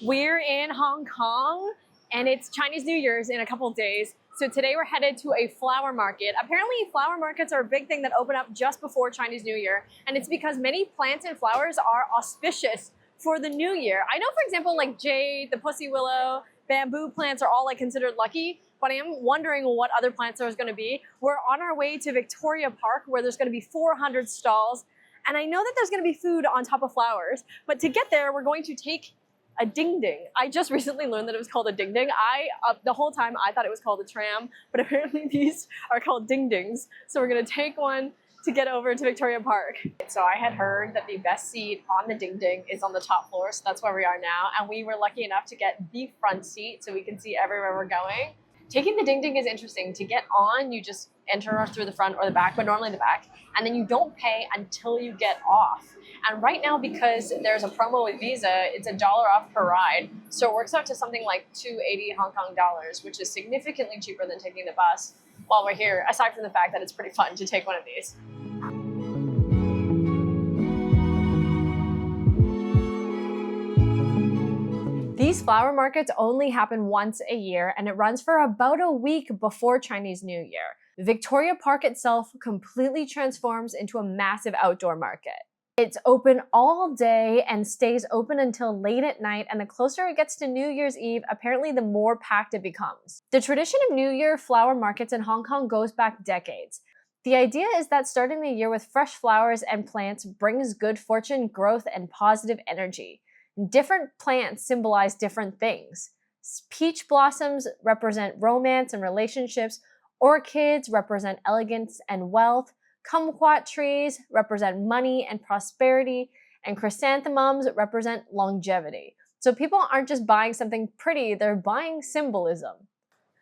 We're in Hong Kong and it's Chinese New Year's in a couple of days. So today we're headed to a flower market. Apparently flower markets are a big thing that open up just before Chinese New Year. And it's because many plants and flowers are auspicious for the new year. I know, for example, like jade, the pussy willow, bamboo plants are all like considered lucky, but I am wondering what other plants there's gonna be. We're on our way to Victoria Park where there's gonna be 400 stalls. And I know that there's gonna be food on top of flowers, but to get there, we're going to take a ding-ding. I just recently learned that it was called a ding-ding. The whole time I thought it was called a tram, but apparently these are called ding-dings. So we're gonna take one to get over to Victoria Park. So I had heard that the best seat on the ding-ding is on the top floor, so that's where we are now. And we were lucky enough to get the front seat so we can see everywhere we're going. Taking the ding-ding is interesting. To get on, you just enter through the front or the back, but normally the back, and then you don't pay until you get off. And right now, because there's a promo with Visa, it's $1 off per ride. So it works out to something like 280 Hong Kong dollars, which is significantly cheaper than taking the bus while we're here, aside from the fact that it's pretty fun to take one of these. These flower markets only happen once a year and it runs for about a week before Chinese New Year. Victoria Park itself completely transforms into a massive outdoor market. It's open all day and stays open until late at night, and the closer it gets to New Year's Eve, apparently the more packed it becomes. The tradition of New Year flower markets in Hong Kong goes back decades. The idea is that starting the year with fresh flowers and plants brings good fortune, growth, and positive energy. Different plants symbolize different things. Peach blossoms represent romance and relationships. Orchids represent elegance and wealth. Kumquat trees represent money and prosperity. And chrysanthemums represent longevity. So people aren't just buying something pretty, they're buying symbolism.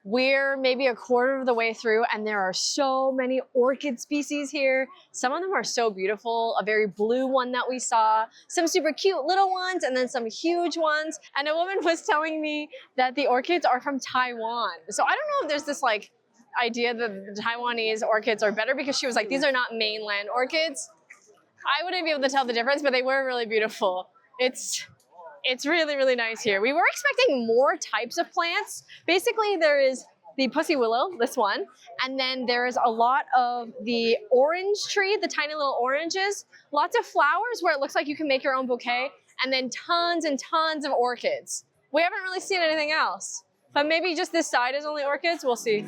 We're maybe a quarter of the way through and there are so many orchid species here. Some of them are so beautiful. A very blue one that we saw, some super cute little ones, and then some huge ones. And a woman was telling me that the orchids are from Taiwan. So I don't know if there's this like idea that the Taiwanese orchids are better, because she was like, these are not mainland orchids. I wouldn't be able to tell the difference, but they were really beautiful. It's really, really nice here. We were expecting more types of plants. Basically, there is the pussy willow, this one, and then there's a lot of the orange tree, the tiny little oranges, lots of flowers where it looks like you can make your own bouquet, and then tons and tons of orchids. We haven't really seen anything else, but maybe just this side is only orchids, we'll see.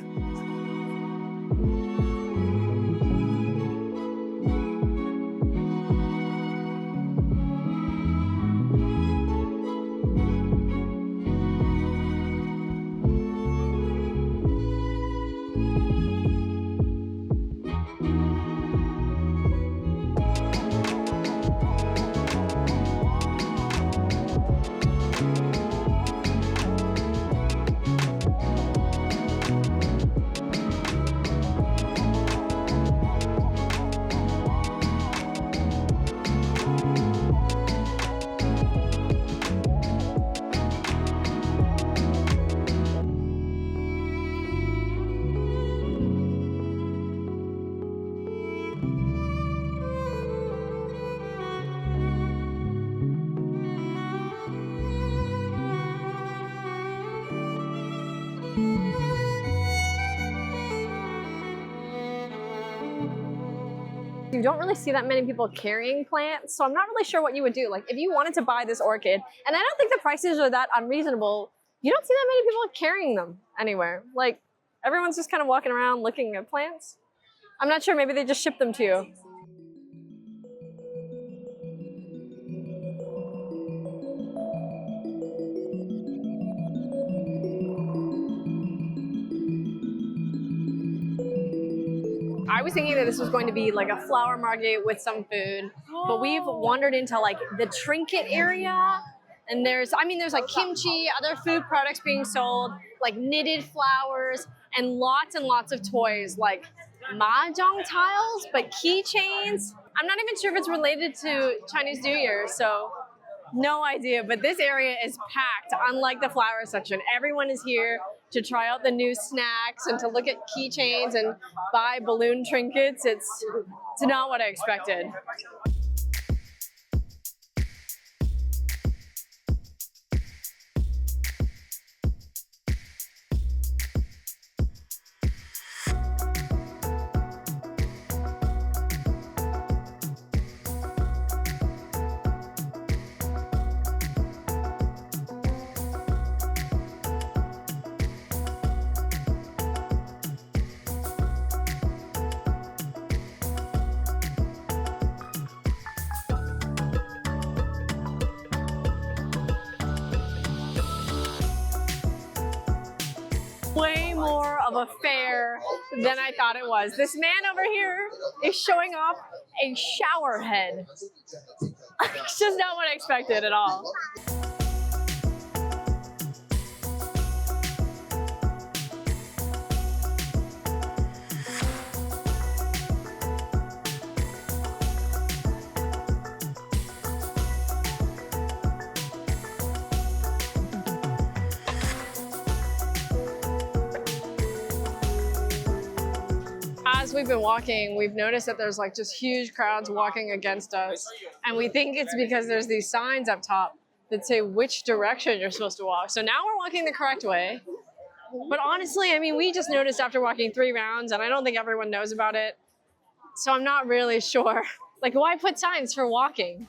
You don't really see that many people carrying plants, so I'm not really sure what you would do. Like if you wanted to buy this orchid, and I don't think the prices are that unreasonable, you don't see that many people carrying them anywhere. Like everyone's just kind of walking around looking at plants. I'm not sure, maybe they just ship them to you. I was thinking that this was going to be like a flower market with some food, but we've wandered into like the trinket area, and there's like kimchi, other food products being sold, like knitted flowers, and lots of toys like mahjong tiles, but keychains. I'm not even sure if it's related to Chinese New Year, so no idea, but this area is packed, unlike the flower section. Everyone is here to try out the new snacks and to look at keychains and buy balloon trinkets. It's not what I expected. Way more of a fair than I thought it was. This man over here is showing off a shower head. It's just not what I expected at all. As we've been walking, we've noticed that there's like just huge crowds walking against us. And we think it's because there's these signs up top that say which direction you're supposed to walk. So now we're walking the correct way. But honestly, I mean, we just noticed after walking 3 rounds, and I don't think everyone knows about it. So I'm not really sure. Like, why put signs for walking?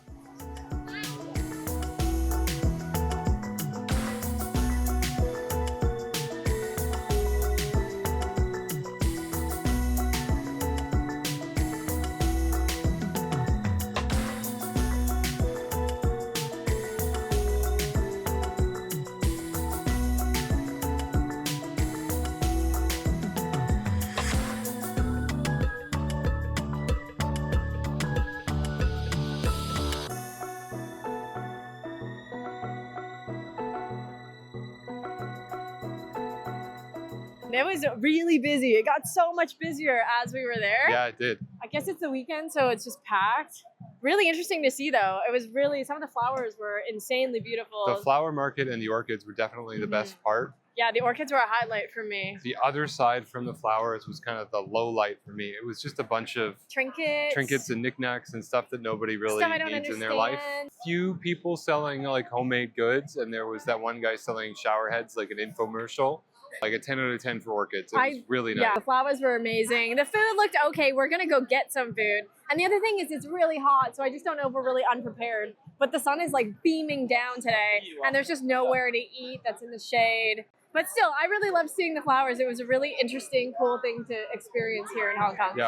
It was really busy. It got so much busier as we were there. Yeah, it did. I guess it's the weekend, so it's just packed. Really interesting to see, though. It was really, some of the flowers were insanely beautiful. The flower market and the orchids were definitely the best part. Yeah, the orchids were a highlight for me. The other side from the flowers was kind of the low light for me. It was just a bunch of trinkets and knickknacks and stuff that nobody really needs in their life. Few people selling like homemade goods, and there was that one guy selling shower heads, like an infomercial. Like a 10 out of 10 for orchids. It was really nice. Yeah, the flowers were amazing. The food looked okay. We're gonna go get some food. And the other thing is it's really hot, so I just don't know if we're really unprepared. But the sun is like beaming down today, and there's just nowhere to eat that's in the shade. But still, I really loved seeing the flowers. It was a really interesting, cool thing to experience here in Hong Kong. Yeah.